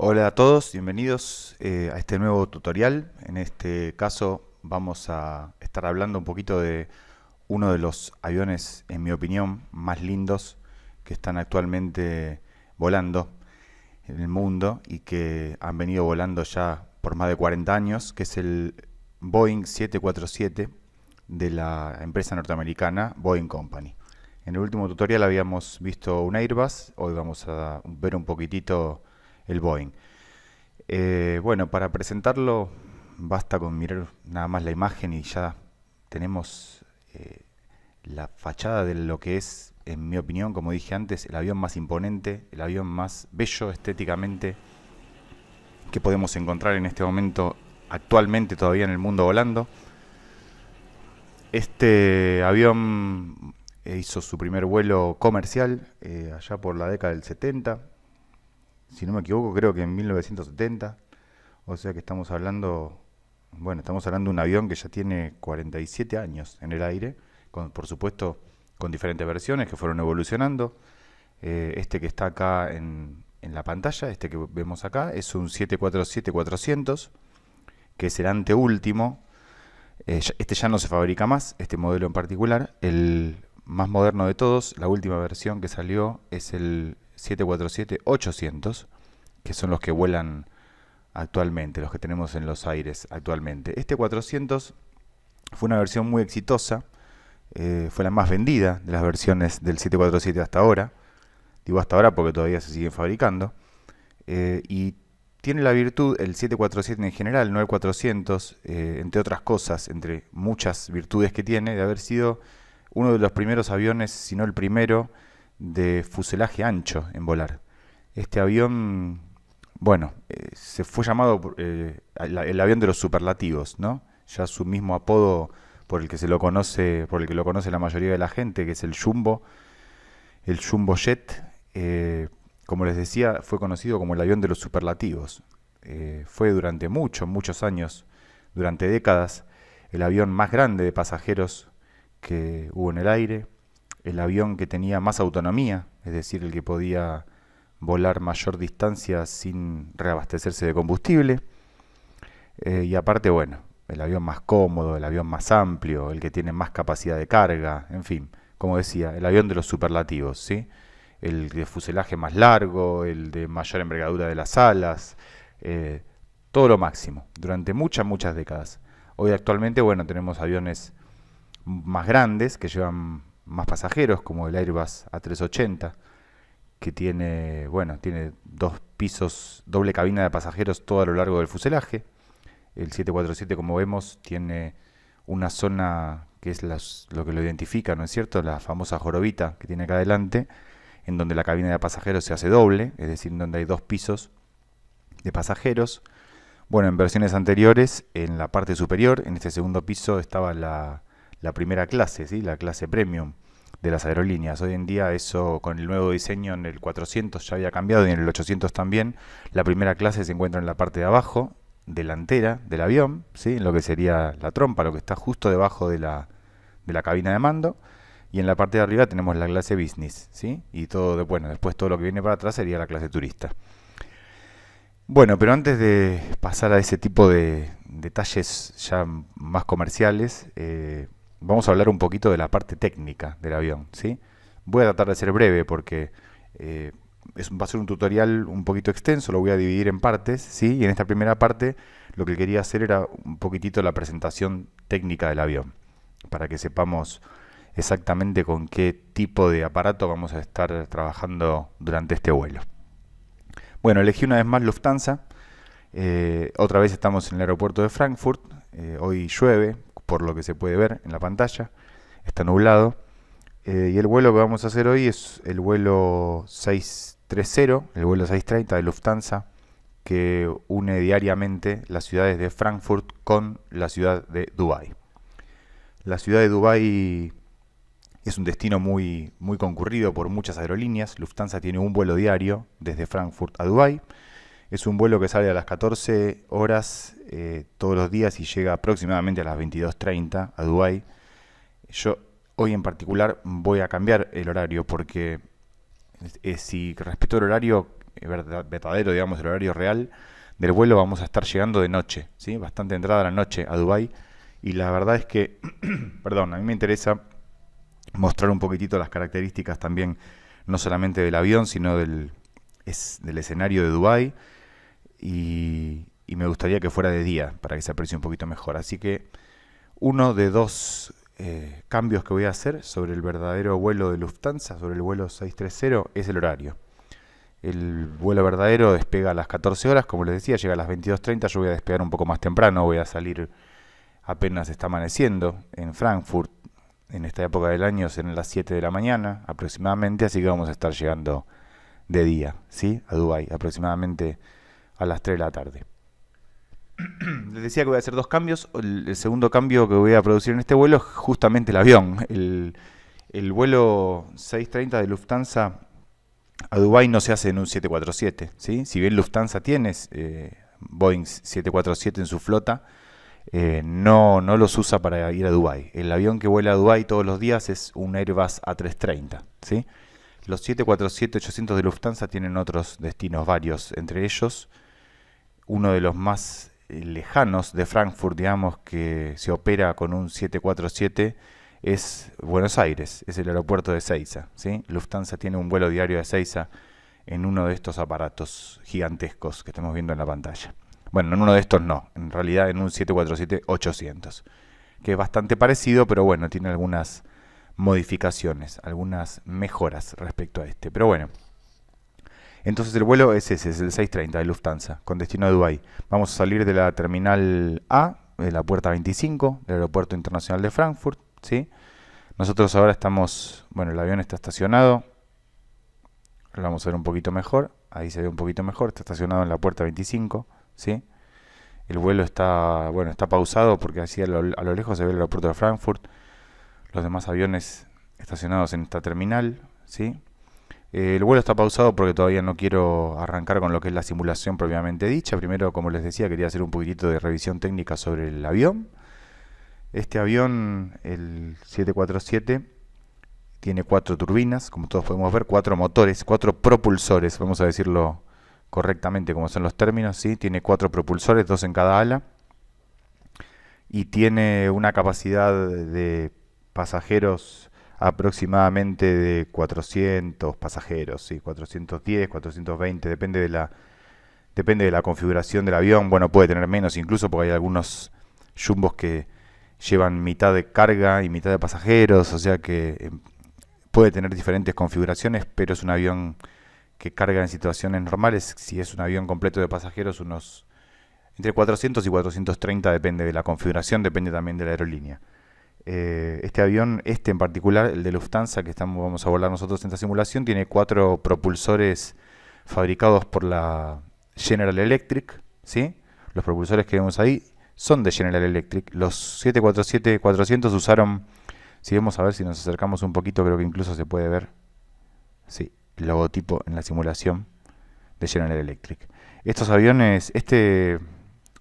Hola a todos, bienvenidos a este nuevo tutorial. En este caso vamos a estar hablando un poquito de uno de los aviones, en mi opinión, más lindos que están actualmente volando en el mundo y que han venido volando ya por más de 40 años, que es el Boeing 747 de la empresa norteamericana Boeing Company. En el último tutorial habíamos visto un Airbus, hoy vamos a ver un poquitito el Boeing. Bueno, para presentarlo basta con mirar nada más la imagen y ya tenemos la fachada de lo que es, en mi opinión, como dije antes, el avión más imponente, el avión más bello estéticamente que podemos encontrar en este momento actualmente todavía en el mundo volando. Este avión hizo su primer vuelo comercial allá por la década del 70, si no me equivoco, creo que en 1970. O sea que estamos hablando, bueno, estamos hablando de un avión que ya tiene 47 años en el aire, por supuesto con diferentes versiones que fueron evolucionando. Este que está acá en la pantalla, este que vemos acá, es un 747-400, que es el anteúltimo. Este ya no se fabrica más, este modelo en particular. El más moderno de todos, la última versión que salió, es el 747-800, que son los que vuelan actualmente, los que tenemos en los aires actualmente. Este 400 fue una versión muy exitosa, fue la más vendida de las versiones del 747 hasta ahora. Digo hasta ahora porque todavía se siguen fabricando. Y tiene la virtud, el 747 en general, no el 400, entre otras cosas, entre muchas virtudes que tiene, de haber sido uno de los primeros aviones, si no el primero, de fuselaje ancho en volar. Este avión, bueno, se fue llamado el avión de los superlativos, ¿no? Ya su mismo apodo por el que se lo conoce, por el que lo conoce la mayoría de la gente, que es el Jumbo Jet. Como les decía, fue conocido como el avión de los superlativos. Fue durante muchos años, durante décadas, el avión más grande de pasajeros que hubo en el aire, el avión que tenía más autonomía, es decir, el que podía volar mayor distancia sin reabastecerse de combustible. Y aparte, bueno, el avión más cómodo, el avión más amplio, el que tiene más capacidad de carga, en fin, como decía, el avión de los superlativos, ¿sí? El de fuselaje más largo, el de mayor envergadura de las alas, eh, todo lo máximo, durante muchas décadas. Hoy actualmente, bueno, tenemos aviones más grandes que llevan más pasajeros, como el Airbus A380, que tiene, bueno, tiene dos pisos, doble cabina de pasajeros todo a lo largo del fuselaje. El 747, como vemos, tiene una zona que es lo que lo identifica, ¿no es cierto? La famosa jorobita que tiene acá adelante, en donde la cabina de pasajeros se hace doble, es decir, en donde hay dos pisos de pasajeros. Bueno, en versiones anteriores, en la parte superior, en este segundo piso, estaba la primera clase, ¿sí? La clase premium de las aerolíneas. Hoy en día eso, con el nuevo diseño en el 400 ya había cambiado y en el 800 también. La primera clase se encuentra en la parte de abajo, delantera del avión, ¿sí? En lo que sería la trompa, lo que está justo debajo de la cabina de mando. Y en la parte de arriba tenemos la clase business, ¿sí? Y todo, bueno, después todo lo que viene para atrás sería la clase turista. Bueno, pero antes de pasar a ese tipo de detalles ya más comerciales, vamos a hablar un poquito de la parte técnica del avión, ¿sí? Voy a tratar de ser breve porque eh, va a ser un tutorial un poquito extenso, lo voy a dividir en partes, ¿sí? Y en esta primera parte lo que quería hacer era un poquitito la presentación técnica del avión, para que sepamos exactamente con qué tipo de aparato vamos a estar trabajando durante este vuelo. Bueno, elegí una vez más Lufthansa. Otra vez estamos en el aeropuerto de Frankfurt. Hoy llueve, por lo que se puede ver en la pantalla. Está nublado. Y el vuelo que vamos a hacer hoy es el vuelo 630, el vuelo 630 de Lufthansa, que une diariamente las ciudades de Frankfurt con la ciudad de Dubái. La ciudad de Dubái es un destino muy concurrido por muchas aerolíneas. Lufthansa tiene un vuelo diario desde Frankfurt a Dubái. Es un vuelo que sale a las 14 horas todos los días y llega aproximadamente a las 22:30 a Dubái. Yo hoy en particular voy a cambiar el horario porque si respeto el horario verdadero, digamos, el horario real del vuelo, vamos a estar llegando de noche, ¿sí? Bastante entrada a la noche a Dubái. Y la verdad es que, perdón, a mí me interesa mostrar un poquitito las características también, no solamente del avión, sino del escenario de Dubái. Y me gustaría que fuera de día, para que se aprecie un poquito mejor. Así que uno de dos cambios que voy a hacer sobre el verdadero vuelo de Lufthansa, sobre el vuelo 630, es el horario. El vuelo verdadero despega a las 14 horas, como les decía, llega a las 22:30. Yo voy a despegar un poco más temprano, voy a salir apenas está amaneciendo en Frankfurt. En esta época del año serán las 7 de la mañana aproximadamente, así que vamos a estar llegando de día, ¿sí? A Dubái, aproximadamente a las 3 de la tarde. Les decía que voy a hacer dos cambios. El segundo cambio que voy a producir en este vuelo es justamente el avión. El vuelo 630 de Lufthansa a Dubái no se hace en un 747, ¿sí? Si bien Lufthansa tiene Boeing 747 en su flota, no los usa para ir a Dubái. El avión que vuela a Dubái todos los días es un Airbus A330, ¿sí? Los 747-800 de Lufthansa tienen otros destinos varios, entre ellos uno de los más lejanos de Frankfurt, digamos, que se opera con un 747 es Buenos Aires, es el aeropuerto de Ezeiza, ¿sí? Lufthansa tiene un vuelo diario de Ezeiza en uno de estos aparatos gigantescos que estamos viendo en la pantalla. Bueno, en uno de estos no, en realidad en un 747-800, que es bastante parecido, pero bueno, tiene algunas modificaciones, algunas mejoras respecto a este. Pero bueno, entonces el vuelo es ese, es el 630 de Lufthansa, con destino a Dubái. Vamos a salir de la terminal A, de la puerta 25, del aeropuerto internacional de Frankfurt, ¿sí? Nosotros ahora estamos, bueno, el avión está estacionado, lo vamos a ver un poquito mejor, ahí se ve un poquito mejor, está estacionado en la puerta 25, ¿sí? El vuelo está, bueno, está pausado porque así a lo lejos se ve el aeropuerto de Frankfurt, los demás aviones estacionados en esta terminal, ¿sí? El vuelo está pausado porque todavía no quiero arrancar con lo que es la simulación propiamente dicha. Primero, como les decía, quería hacer un poquitito de revisión técnica sobre el avión. Este avión, el 747, tiene 4 turbinas, como todos podemos ver, 4 motores, 4 propulsores, vamos a decirlo correctamente como son los términos, ¿sí? Tiene 4 propulsores, 2 en cada ala, y tiene una capacidad de pasajeros aproximadamente de 400 pasajeros, ¿sí? 410, 420, depende de la configuración del avión. Bueno, puede tener menos incluso porque hay algunos jumbos que llevan mitad de carga y mitad de pasajeros, o sea que puede tener diferentes configuraciones, pero es un avión que carga en situaciones normales. Si es un avión completo de pasajeros, unos entre 400 y 430, depende de la configuración, depende también de la aerolínea. Este avión, en particular, el de Lufthansa, que vamos a volar nosotros en esta simulación, tiene 4 propulsores fabricados por la General Electric, ¿sí? Los propulsores que vemos ahí son de General Electric. Los 747-400 usaron, si vamos a ver si nos acercamos un poquito, creo que incluso se puede ver, sí, el logotipo en la simulación de General Electric. Estos aviones, este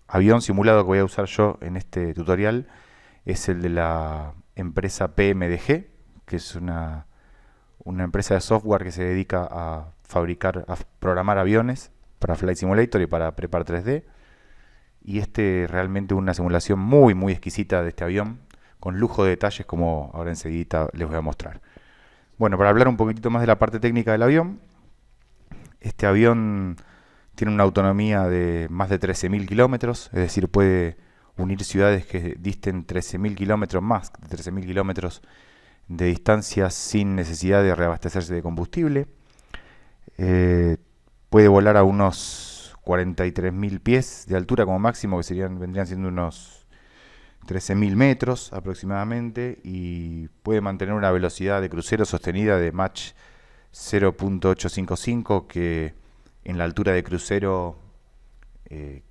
avión simulado que voy a usar yo en este tutorial es el de la empresa PMDG, que es una empresa de software que se dedica a programar aviones para Flight Simulator y para Prepar 3D. Y realmente una simulación muy muy exquisita de este avión, con lujo de detalles, como ahora enseguida les voy a mostrar. Bueno, para hablar un poquitito más de la parte técnica del avión, este avión tiene una autonomía de más de 13.000 kilómetros, es decir, puede unir ciudades que disten 13.000 kilómetros, más de 13.000 kilómetros de distancia sin necesidad de reabastecerse de combustible. Puede volar a unos 43.000 pies de altura como máximo, que vendrían siendo unos 13.000 metros aproximadamente, y puede mantener una velocidad de crucero sostenida de Mach 0.855, que en la altura de crucero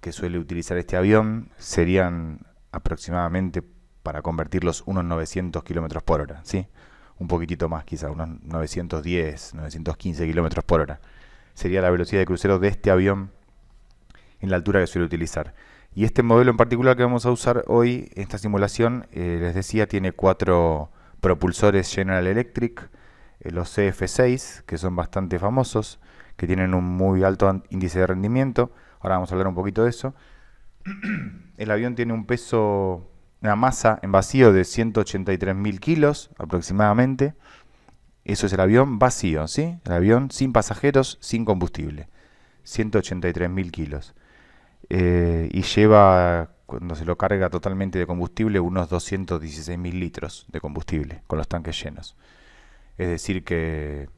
que suele utilizar este avión serían aproximadamente, para convertirlos, unos 900 kilómetros por hora, ¿sí? Un poquitito más quizá, unos 910, 915 kilómetros por hora. Sería la velocidad de crucero de este avión en la altura que suele utilizar. Y este modelo en particular que vamos a usar hoy en esta simulación, les decía, tiene 4 propulsores General Electric, los CF6, que son bastante famosos, que tienen un muy alto índice de rendimiento. Ahora vamos a hablar un poquito de eso. El avión tiene un peso, una masa en vacío de 183.000 kilos aproximadamente. Eso es el avión vacío, ¿sí? El avión sin pasajeros, sin combustible. 183.000 kilos. Y lleva, cuando se lo carga totalmente de combustible, unos 216.000 litros de combustible con los tanques llenos. Es decir que,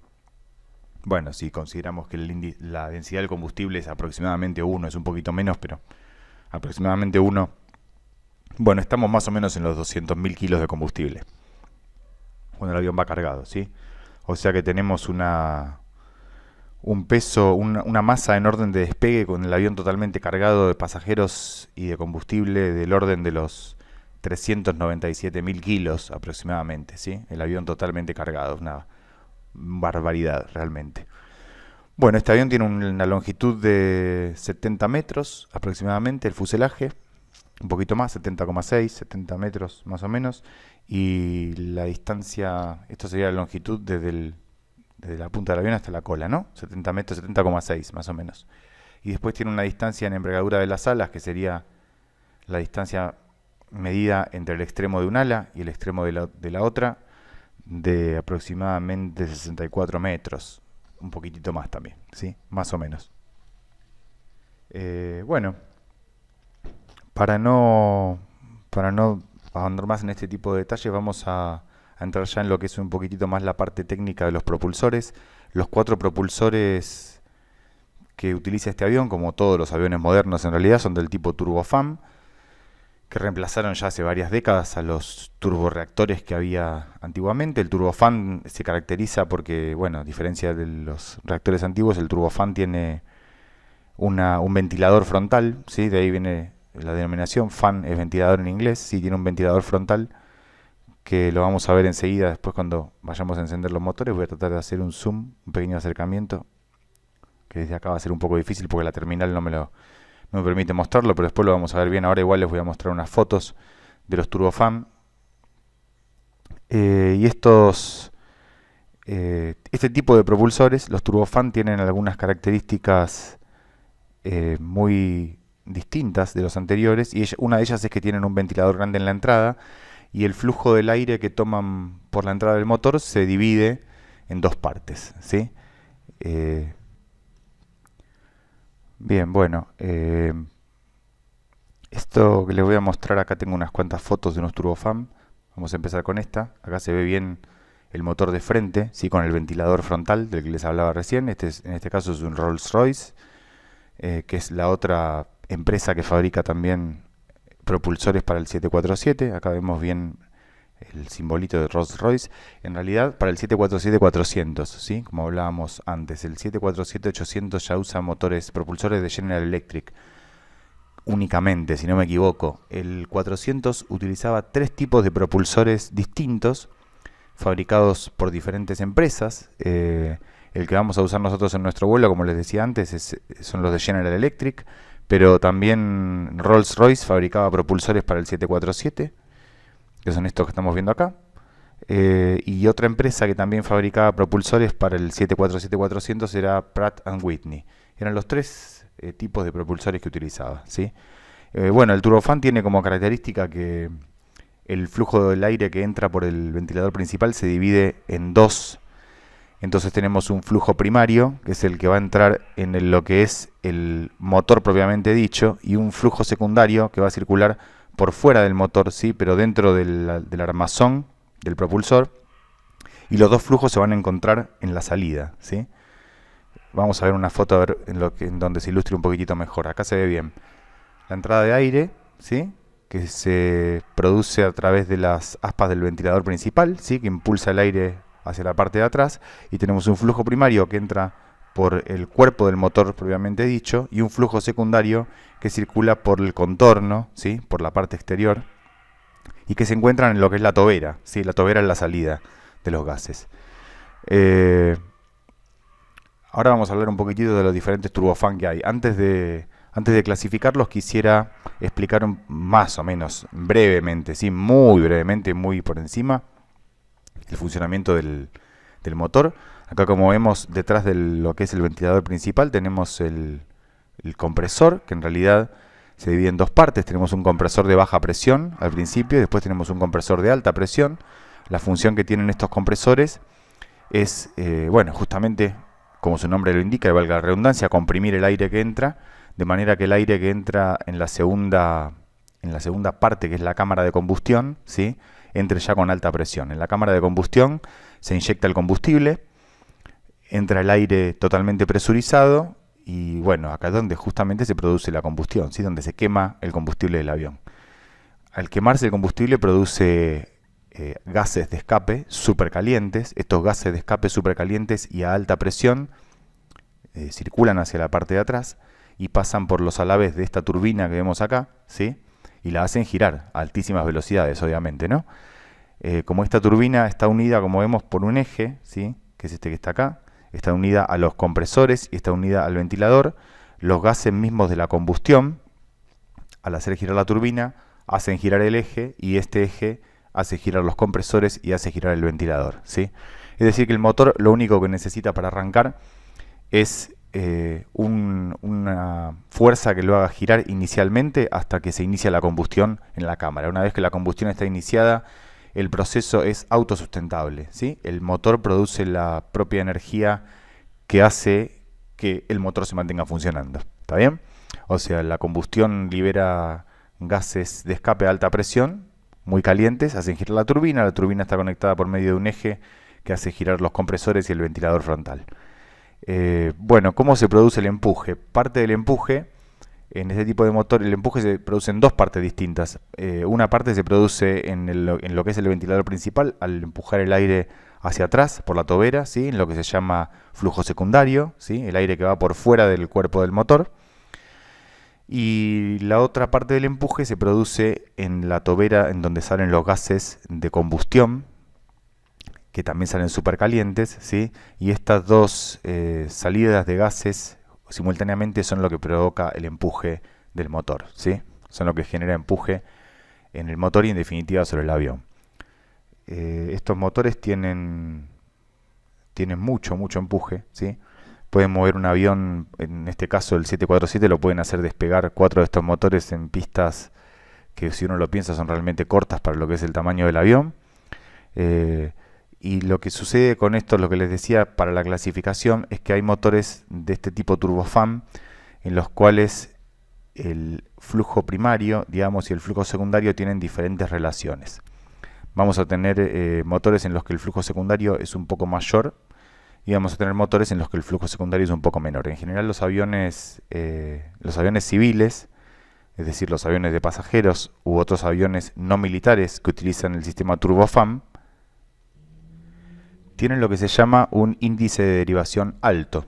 bueno, si consideramos que la densidad del combustible es aproximadamente 1, es un poquito menos, pero aproximadamente 1, bueno, estamos más o menos en los 200.000 kilos de combustible cuando el avión va cargado, ¿sí? O sea que tenemos un peso, una masa en orden de despegue con el avión totalmente cargado de pasajeros y de combustible del orden de los 397.000 kilos aproximadamente, ¿sí? El avión totalmente cargado, una barbaridad realmente. Bueno, este avión tiene una longitud de 70 metros aproximadamente, el fuselaje, un poquito más, 70,6, 70 metros más o menos, y la distancia, esto sería la longitud desde la punta del avión hasta la cola, ¿no? 70 metros, 70,6 más o menos. Y después tiene una distancia en envergadura de las alas, que sería la distancia medida entre el extremo de un ala y el extremo de la otra, de aproximadamente 64 metros, un poquitito más también, ¿sí? Más o menos. Bueno, para no ahondar más en este tipo de detalles, vamos a entrar ya en lo que es un poquitito más la parte técnica de los propulsores. Los 4 propulsores que utiliza este avión, como todos los aviones modernos en realidad, son del tipo turbofan, que reemplazaron ya hace varias décadas a los turborreactores que había antiguamente. El turbofan se caracteriza porque, bueno, a diferencia de los reactores antiguos, el turbofan tiene un ventilador frontal, ¿sí? De ahí viene la denominación, fan es ventilador en inglés, sí, tiene un ventilador frontal que lo vamos a ver enseguida después cuando vayamos a encender los motores. Voy a tratar de hacer un zoom, un pequeño acercamiento, que desde acá va a ser un poco difícil porque la terminal no me permite mostrarlo, pero después lo vamos a ver bien. Ahora igual les voy a mostrar unas fotos de los turbofan. Y este tipo de propulsores, los turbofan, tienen algunas características muy distintas de los anteriores, y una de ellas es que tienen un ventilador grande en la entrada, y el flujo del aire que toman por la entrada del motor se divide en dos partes, ¿sí? Bien, bueno, esto que les voy a mostrar acá, tengo unas cuantas fotos de unos turbofan. Vamos a empezar con esta. Acá se ve bien el motor de frente, ¿sí? Con el ventilador frontal del que les hablaba recién. En este caso es un Rolls-Royce, que es la otra empresa que fabrica también propulsores para el 747. Acá vemos bien el simbolito de Rolls-Royce. En realidad, para el 747-400, ¿sí? Como hablábamos antes, el 747-800 ya usa propulsores de General Electric únicamente, si no me equivoco. El 400 utilizaba 3 tipos de propulsores distintos, fabricados por diferentes empresas. El que vamos a usar nosotros en nuestro vuelo, como les decía antes, son los de General Electric, pero también Rolls-Royce fabricaba propulsores para el 747, que son estos que estamos viendo acá. Y otra empresa que también fabricaba propulsores para el 747-400 era Pratt & Whitney. Eran los 3 tipos de propulsores que utilizaba, ¿sí? Bueno, el turbofan tiene como característica que el flujo del aire que entra por el ventilador principal se divide en dos. Entonces tenemos un flujo primario, que es el que va a entrar en lo que es el motor propiamente dicho, y un flujo secundario que va a circular por fuera del motor, ¿sí? Pero dentro del armazón del propulsor, y los dos flujos se van a encontrar en la salida, ¿sí? Vamos a ver una foto a ver en donde se ilustre un poquitito mejor. Acá se ve bien la entrada de aire, ¿sí? Que se produce a través de las aspas del ventilador principal, ¿sí? Que impulsa el aire hacia la parte de atrás, y tenemos un flujo primario que entra por el cuerpo del motor propiamente dicho, y un flujo secundario que circula por el contorno, ¿sí? Por la parte exterior, y que se encuentran en lo que es la tobera, ¿sí? La tobera es la salida de los gases. Ahora vamos a hablar un poquitito de los diferentes turbofan que hay. Antes de clasificarlos, quisiera explicar más o menos brevemente, ¿sí? Muy brevemente, muy por encima, el funcionamiento del motor. Acá, como vemos, detrás de lo que es el ventilador principal tenemos el compresor, que en realidad se divide en dos partes. Tenemos un compresor de baja presión al principio y después tenemos un compresor de alta presión. La función que tienen estos compresores es, bueno, justamente como su nombre lo indica, y valga la redundancia, comprimir el aire que entra, de manera que el aire que entra en la segunda parte, que es la cámara de combustión, ¿sí?, entre ya con alta presión. En la cámara de combustión se inyecta el combustible, entra el aire totalmente presurizado y, bueno, acá es donde justamente se produce la combustión, ¿sí?, donde se quema el combustible del avión. Al quemarse el combustible produce gases de escape supercalientes. Estos gases de escape supercalientes y a alta presión circulan hacia la parte de atrás y pasan por los alaves de esta turbina que vemos acá, ¿sí?, y la hacen girar a altísimas velocidades, obviamente, ¿no? Como esta turbina está unida, como vemos, por un eje, ¿sí?, que es este que está acá, está unida a los compresores y está unida al ventilador, los gases mismos de la combustión, al hacer girar la turbina, hacen girar el eje y este eje hace girar los compresores y hace girar el ventilador, ¿sí? Es decir, que el motor lo único que necesita para arrancar es una fuerza que lo haga girar inicialmente hasta que se inicia la combustión en la cámara. Una vez que la combustión está iniciada, el proceso es autosustentable, ¿sí? El motor produce la propia energía que hace que el motor se mantenga funcionando. ¿Está bien? O sea, la combustión libera gases de escape a alta presión, muy calientes, hacen girar la turbina está conectada por medio de un eje que hace girar los compresores y el ventilador frontal. Bueno, ¿cómo se produce el empuje? Parte del empuje, en este tipo de motor, el empuje se produce en dos partes distintas. Una parte se produce en lo que es el ventilador principal, al empujar el aire hacia atrás por la tobera, ¿sí?, en lo que se llama flujo secundario, ¿sí?, el aire que va por fuera del cuerpo del motor. Y la otra parte del empuje se produce en la tobera, en donde salen los gases de combustión, que también salen supercalientes, ¿sí? Y estas dos salidas de gases simultáneamente son lo que provoca el empuje del motor, ¿sí? Son lo que genera empuje en el motor y en definitiva sobre el avión. Estos motores tienen mucho empuje, ¿sí? Pueden mover un avión, en este caso el 747 lo pueden hacer despegar 4 de estos motores en pistas que, si uno lo piensa, son realmente cortas para lo que es el tamaño del avión. Y lo que sucede con esto, lo que les decía para la clasificación, es que hay motores de este tipo turbofan en los cuales el flujo primario, digamos, y el flujo secundario tienen diferentes relaciones. Vamos a tener motores en los que el flujo secundario es un poco mayor y vamos a tener motores en los que el flujo secundario es un poco menor. En general los aviones civiles, es decir, los aviones de pasajeros u otros aviones no militares que utilizan el sistema turbofan, tienen lo que se llama un índice de derivación alto.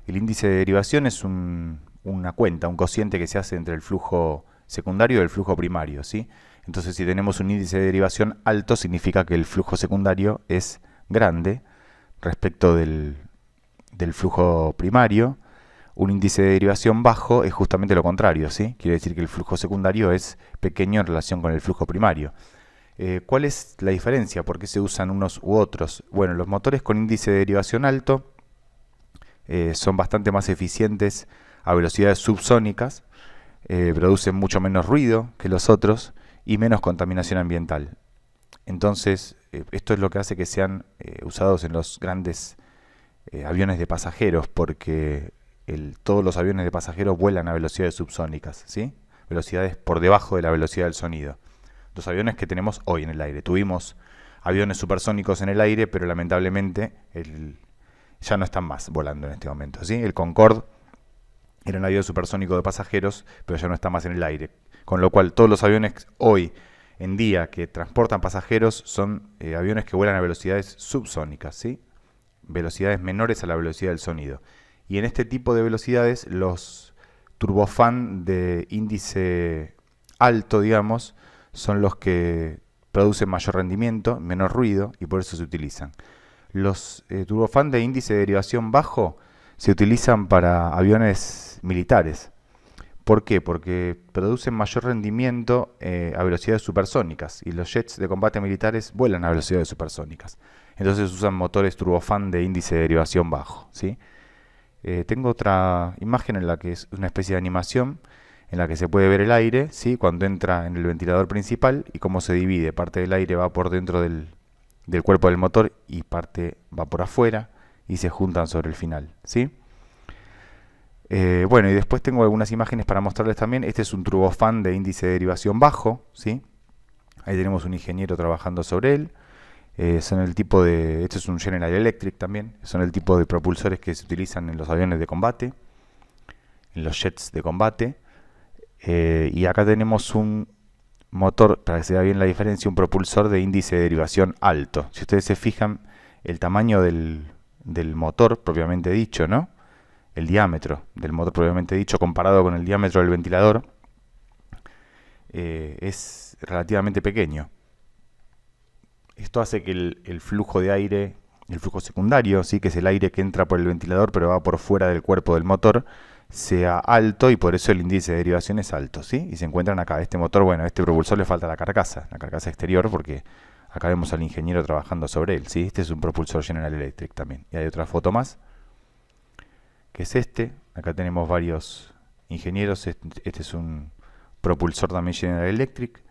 El índice de derivación es una cuenta, un cociente que se hace entre el flujo secundario y el flujo primario, ¿sí? Entonces, si tenemos un índice de derivación alto, significa que el flujo secundario es grande respecto del flujo primario. Un índice de derivación bajo es justamente lo contrario, ¿sí? Quiere decir que el flujo secundario es pequeño en relación con el flujo primario. ¿Cuál es la diferencia? ¿Por qué se usan unos u otros? Bueno, los motores con índice de derivación alto son bastante más eficientes a velocidades subsónicas, producen mucho menos ruido que los otros y menos contaminación ambiental. Entonces, esto es lo que hace que sean usados en los grandes aviones de pasajeros, porque todos los aviones de pasajeros vuelan a velocidades subsónicas, ¿sí? Velocidades por debajo de la velocidad del sonido. Los aviones que tenemos hoy en el aire. Tuvimos aviones supersónicos en el aire, pero lamentablemente ya no están más volando en este momento, ¿sí? El Concorde era un avión supersónico de pasajeros, pero ya no está más en el aire. Con lo cual, todos los aviones hoy en día que transportan pasajeros son aviones que vuelan a velocidades subsónicas, ¿sí? Velocidades menores a la velocidad del sonido. Y en este tipo de velocidades, los turbofan de índice alto, digamos, son los que producen mayor rendimiento, menos ruido, y por eso se utilizan. Los turbofan de índice de derivación bajo se utilizan para aviones militares. ¿Por qué? Porque producen mayor rendimiento a velocidades supersónicas, y los jets de combate militares vuelan a velocidades supersónicas. entonces usan motores turbofan de índice de derivación bajo, ¿sí? Tengo otra imagen en la que es una especie de animación en la que se puede ver el aire, ¿sí? Cuando entra en el ventilador principal y cómo se divide. Parte del aire va por dentro del cuerpo del motor y parte va por afuera y se juntan sobre el final, ¿sí? Bueno, y después tengo algunas imágenes para mostrarles también. Este es un turbofan de índice de derivación bajo, ¿sí? Ahí tenemos un ingeniero trabajando sobre él. Son el tipo de... Este es un General Electric también. Son el tipo de propulsores que se utilizan en los aviones de combate, en los jets de combate. Y acá tenemos un motor, para que se vea bien la diferencia, un propulsor de índice de derivación alto. Si ustedes se fijan, el tamaño del motor propiamente dicho, ¿no? El diámetro del motor propiamente dicho comparado con el diámetro del ventilador es relativamente pequeño. Esto hace que el flujo de aire, el flujo secundario, ¿sí? Que es el aire que entra por el ventilador pero va por fuera del cuerpo del motor, sea alto, y por eso el índice de derivación es alto, ¿sí? Y se encuentran acá. Este motor, bueno, a este propulsor le falta la carcasa exterior, porque acá vemos al ingeniero trabajando sobre él, ¿sí? Este es un propulsor General Electric también. Y hay otra foto más, que es este. Acá tenemos varios ingenieros. Este es un propulsor también General Electric,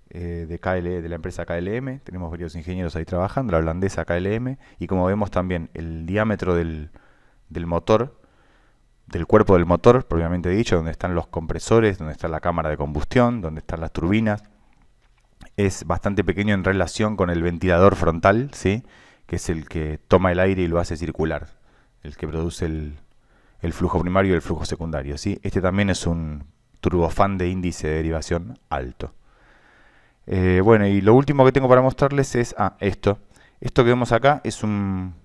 de la empresa KLM. Tenemos varios ingenieros ahí trabajando, la holandesa KLM. Y como vemos también, el diámetro del motor, del cuerpo del motor, propiamente dicho, donde están los compresores, donde está la cámara de combustión, donde están las turbinas, es bastante pequeño en relación con el ventilador frontal, ¿sí? Que es el que toma el aire y lo hace circular, el que produce el flujo primario y el flujo secundario, ¿sí? Este también es un turbofan de índice de derivación alto. Bueno, y lo último que tengo para mostrarles es esto. Esto que vemos acá es un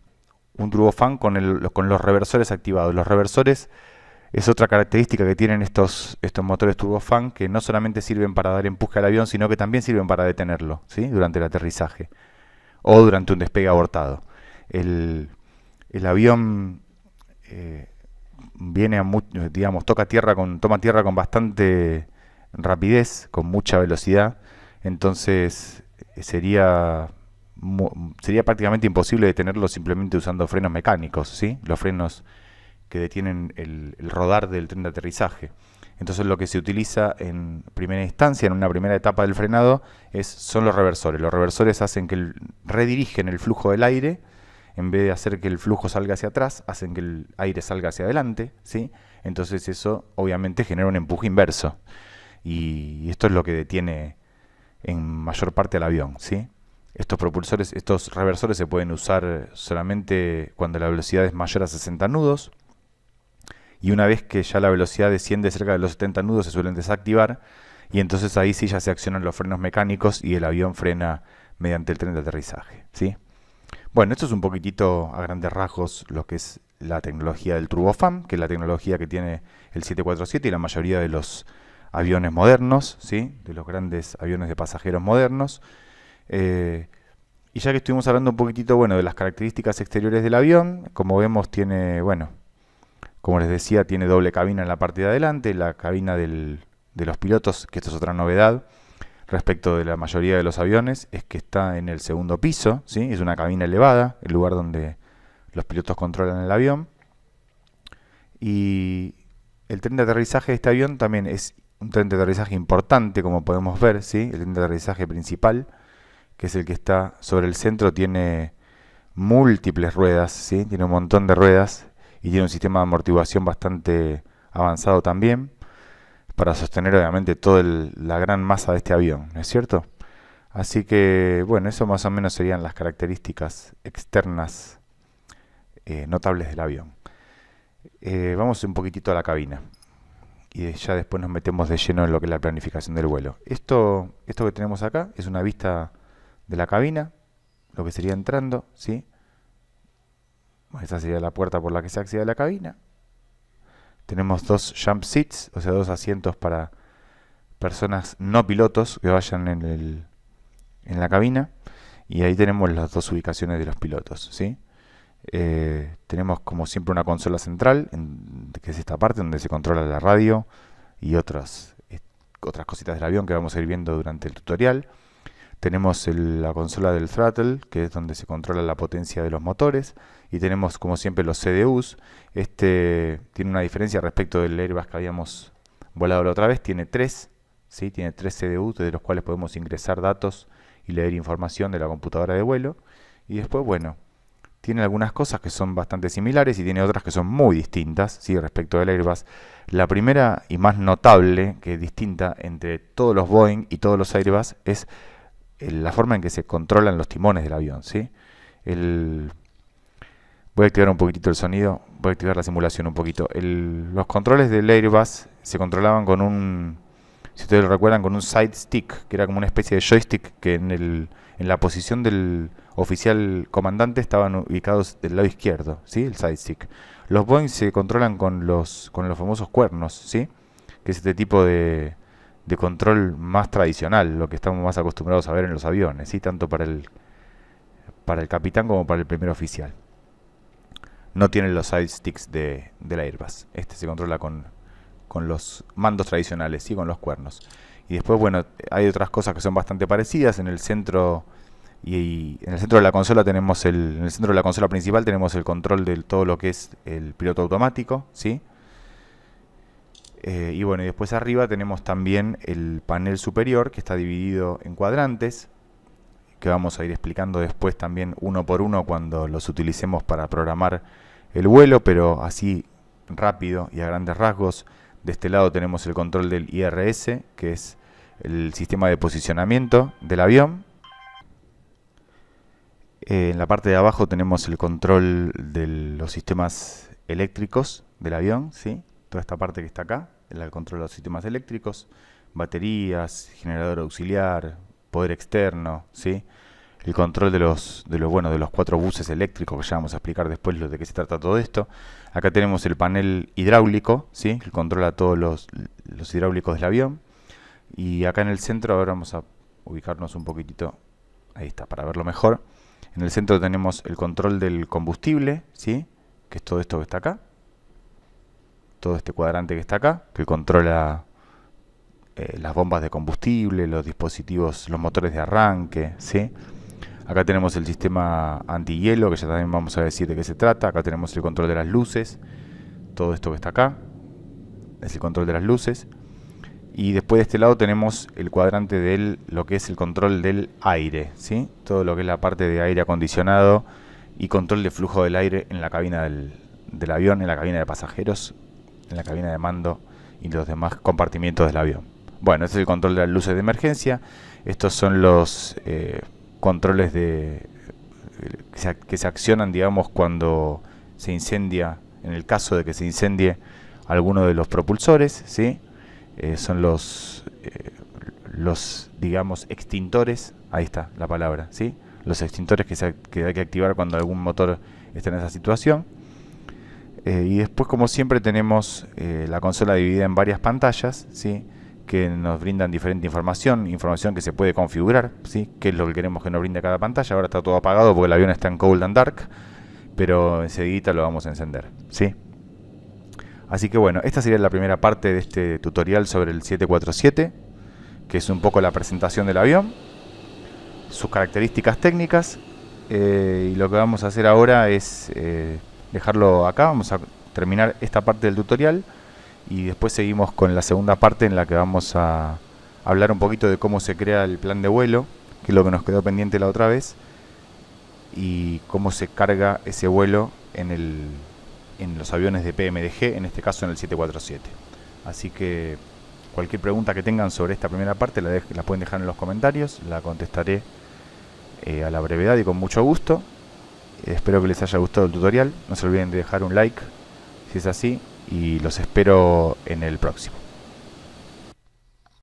turbofan con los reversores activados. Los reversores es otra característica que tienen estos motores turbofan, que no solamente sirven para dar empuje al avión, sino que también sirven para detenerlo, ¿sí? Durante el aterrizaje o durante un despegue abortado. El avión viene digamos, toma tierra con bastante rapidez, con mucha velocidad. Entonces sería prácticamente imposible detenerlo simplemente usando frenos mecánicos, ¿sí? Los frenos que detienen el rodar del tren de aterrizaje. Entonces lo que se utiliza en primera instancia, en una primera etapa del frenado, son los reversores. Los reversores hacen que redirigen el flujo del aire. En vez de hacer que el flujo salga hacia atrás, hacen que el aire salga hacia adelante, ¿sí? Entonces eso obviamente genera un empuje inverso. Y esto es lo que detiene en mayor parte al avión, ¿sí? Estos reversores se pueden usar solamente cuando la velocidad es mayor a 60 nudos. Y una vez que ya la velocidad desciende cerca de los 70 nudos, se suelen desactivar. Y entonces ahí sí ya se accionan los frenos mecánicos y el avión frena mediante el tren de aterrizaje, ¿sí? Bueno, esto es un poquitito a grandes rasgos lo que es la tecnología del turbofan, que es la tecnología que tiene el 747 y la mayoría de los aviones modernos, ¿sí? De los grandes aviones de pasajeros modernos. Y ya que estuvimos hablando un poquitito, bueno, de las características exteriores del avión, como vemos tiene, bueno, como les decía, tiene doble cabina en la parte de adelante, la cabina de los pilotos, que esto es otra novedad respecto de la mayoría de los aviones, es que está en el segundo piso, ¿sí? Es una cabina elevada, el lugar donde los pilotos controlan el avión. Y el tren de aterrizaje de este avión también es un tren de aterrizaje importante, como podemos ver, ¿sí? El tren de aterrizaje principal, que es el que está sobre el centro, tiene múltiples ruedas, ¿sí? Tiene un montón de ruedas y tiene un sistema de amortiguación bastante avanzado también, para sostener obviamente toda la gran masa de este avión, ¿no es cierto? Así que, bueno, eso más o menos serían las características externas notables del avión. Vamos un poquitito a la cabina y ya después nos metemos de lleno en lo que es la planificación del vuelo. Esto que tenemos acá es una vista de la cabina, lo que sería entrando, ¿sí? Esta sería la puerta por la que se accede a la cabina. Tenemos dos jump seats, o sea, dos asientos para personas no pilotos que vayan en la cabina. Y ahí tenemos las dos ubicaciones de los pilotos, ¿sí? Tenemos como siempre una consola central, que es esta parte donde se controla la radio y otras cositas del avión que vamos a ir viendo durante el tutorial. Tenemos la consola del throttle, que es donde se controla la potencia de los motores. Y tenemos, como siempre, los CDUs. Este tiene una diferencia respecto del Airbus que habíamos volado la otra vez. Tiene tres, ¿sí? Tiene tres CDUs, de los cuales podemos ingresar datos y leer información de la computadora de vuelo. Y después, bueno, tiene algunas cosas que son bastante similares y tiene otras que son muy distintas, ¿sí? Respecto del Airbus. La primera y más notable, que es distinta entre todos los Boeing y todos los Airbus, es la forma en que se controlan los timones del avión, ¿sí? Voy a activar un poquitito el sonido, voy a activar la simulación un poquito. Los controles del Airbus se controlaban con si ustedes lo recuerdan, con un side stick, que era como una especie de joystick que en la posición del oficial comandante estaban ubicados del lado izquierdo, ¿sí? El side stick. Los Boeing se controlan con los famosos cuernos, ¿sí? Que es este tipo de control más tradicional, lo que estamos más acostumbrados a ver en los aviones, ¿sí? Tanto para el capitán como para el primer oficial. No tienen los side sticks del Airbus. Este se controla con los mandos tradicionales, ¿sí? Con los cuernos. Y después, bueno, hay otras cosas que son bastante parecidas. En el centro en el centro de la consola en el centro de la consola principal tenemos el control de todo lo que es el piloto automático, ¿sí? Y bueno, y después arriba tenemos también el panel superior, que está dividido en cuadrantes, que vamos a ir explicando después también uno por uno cuando los utilicemos para programar el vuelo, pero así rápido y a grandes rasgos. De este lado tenemos el control del IRS, que es el sistema de posicionamiento del avión. En la parte de abajo tenemos el control de los sistemas eléctricos del avión, ¿sí? Toda esta parte que está acá, el control de los sistemas eléctricos, baterías, generador auxiliar, poder externo, ¿sí? El control de los 4 buses eléctricos, que ya vamos a explicar después de qué se trata todo esto. Acá tenemos el panel hidráulico, ¿sí? Que controla todos los hidráulicos del avión. Y acá en el centro, ahora vamos a ubicarnos un poquitito, ahí está, para verlo mejor. En el centro tenemos el control del combustible, ¿sí? Que es todo esto que está acá. Todo este cuadrante que está acá, que controla las bombas de combustible, los dispositivos, los motores de arranque, ¿sí? Acá tenemos el sistema antihielo, que ya también vamos a decir de qué se trata. Acá tenemos el control de las luces. Todo esto que está acá es el control de las luces. Y después de este lado tenemos el cuadrante de lo que es el control del aire, ¿sí? Todo lo que es la parte de aire acondicionado y control de flujo del aire en la cabina del avión, en la cabina de pasajeros, en la cabina de mando y los demás compartimientos del avión. Bueno, este es el control de las luces de emergencia. Estos son los controles que se accionan, digamos, cuando se incendia, en el caso de que se incendie alguno de los propulsores, ¿sí? Son los digamos, extintores, ahí está la palabra, ¿sí? Los extintores que hay que activar cuando algún motor está en esa situación. Y después, como siempre, tenemos la consola dividida en varias pantallas, ¿sí? Que nos brindan diferente información que se puede configurar, ¿sí? Qué es lo que queremos que nos brinde cada pantalla. Ahora está todo apagado porque el avión está en cold and dark, pero enseguida lo vamos a encender, ¿sí? Así que bueno, esta sería la primera parte de este tutorial sobre el 747, que es un poco la presentación del avión, sus características técnicas, y lo que vamos a hacer ahora es dejarlo acá. Vamos a terminar esta parte del tutorial y después seguimos con la segunda parte, en la que vamos a hablar un poquito de cómo se crea el plan de vuelo, que es lo que nos quedó pendiente la otra vez, y cómo se carga ese vuelo en los aviones de PMDG, en este caso en el 747. Así que cualquier pregunta que tengan sobre esta primera parte la pueden dejar en los comentarios, la contestaré a la brevedad y con mucho gusto. Espero que les haya gustado el tutorial, no se olviden de dejar un like si es así, y los espero en el próximo.